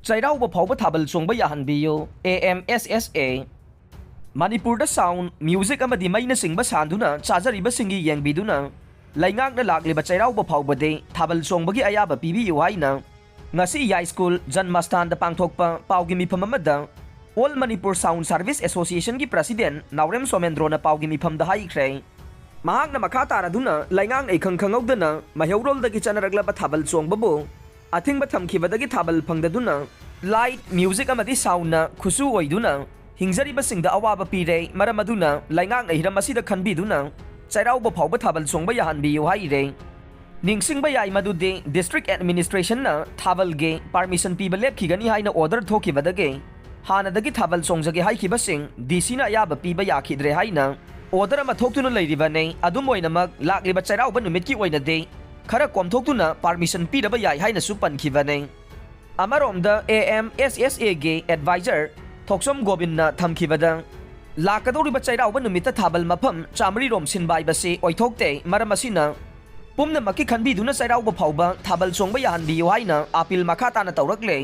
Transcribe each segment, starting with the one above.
Chairauba phauba thabal chongba yahanbiyo AMSSA Manipur sound music amadi maina singba sanduna chajariba singi yengbiduna laingakna lagliba chairauba phauba de thabal chongbagi ayaba pibiyo haina ngasi Yai School Janmastan da pangthokpa paugi mifam amada All Manipur Sound Service Association ki President Naurem Somendro na paugi mifam da haikre mahak na makha taraduna laingang ai khangkhangawdana maheurol dagi chanaraglaba thabal chongbabu athingba thamkhibadagi thabal phangdaduna light music amadi sound na khusu oiduna hingzariba singda awaba pire maramaduna laingang ai hiramasi khanbiduna chairauba phauba thabal chongba yahanbiyo haire ningsingba yai madude district administration na thabal ge permission piba lepkhigani haina order thokibadage hanadagi thabal chongjage haikibasing DC na ayaba piba yakhidre haina order ama thoktuna leiribane adumoinamak lakliba chairauba numitki oinade khara komthoktuna permission piraba yai haina su pankibane amaromda AMSSA ge advisor Thoksom Gobinna thamkibada lakadoriba chairauba numita thabal mafam chamri rom sinbai base oithokte maramasina pumna maki khanbiduna chairauba phauba thabal chongba yahanbiyo haina apil makhatana tawrakle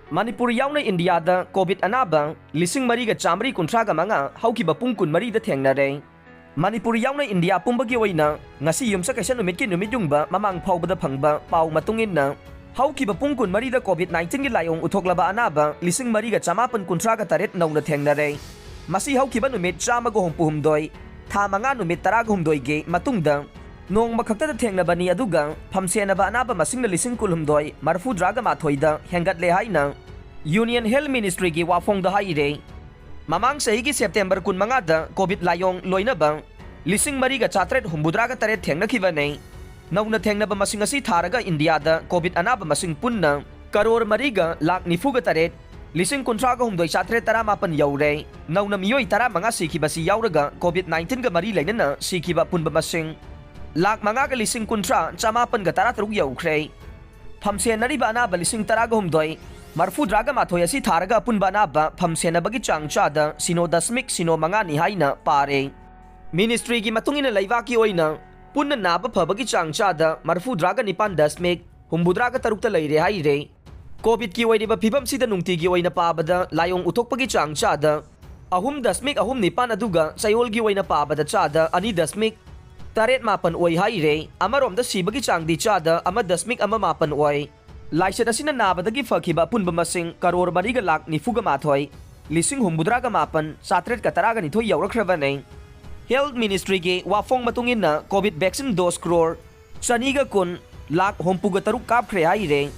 Manipur yauna India da COVID anaba lising mariga chamri kuntraga manga haukiba pungkun mari da thengnare Manipur yauna India pumbagi oina ngasi yumsa kaisa numitki numityungba mamang phauba da phangba pau matungin haukiba pungkun mari da COVID-19 gi layong uthoklaba anaba lising mariga chamapan kuntraga taret nauna thengnare masi haukiba numit chamago humpuhumdoi tha manga numit taragumdoi ge matungda nong makhakta thengnabani aduga phamsenaba anaba masingna lising kulhumdoi marfu draga mathoida hengatle haina Union Health Ministry gi wafongda haire mamang sahi gi September kun manga da COVID layong loinaba lising mariga chatret humbudraga taret thengnakhibane nauna thengnaba masing asi tharaga India da COVID anaba masing punna karor mariga lak nifuga taret lising kuntraga humdoi chatre tara mapan yaure nauna miyoi tara manga sikibasi yauraga COVID-19 ga mari lainana sikiba punba masing lak manga ga lising kuntra chamapan ga tara taruk yaukre phamsenari ba na ba lising tara ga humdoi marfu draga mathoi asi tharaga punba na ba phamsena bagi changcha da sino dasmik sino manga ni haina pare ministry gi matungina laiwa ki oina punna na ba phabagi changcha da marfu draga nipan dasmik humbudraga tarukta leire haire COVID ki oiriba phibam sida nungti gi oina pabada layong uthokpagi changcha da ahum dasmik ahum nipan aduga sayol gi oina pabada cha da ani dasmik taret mapan oi haire amarom da sibagi changdi cha da ama dasmik ama mapan oi laisat asina nabadagi fakhiba punba masing karor mariga lak nifuga mathoi lising humbudraga mapan satret kataraga ni thoi yaurakhrabane Health Ministry ge wafong matungin na COVID vaccine dose crore chaniga kun lak humpuga taruk kapkhre haire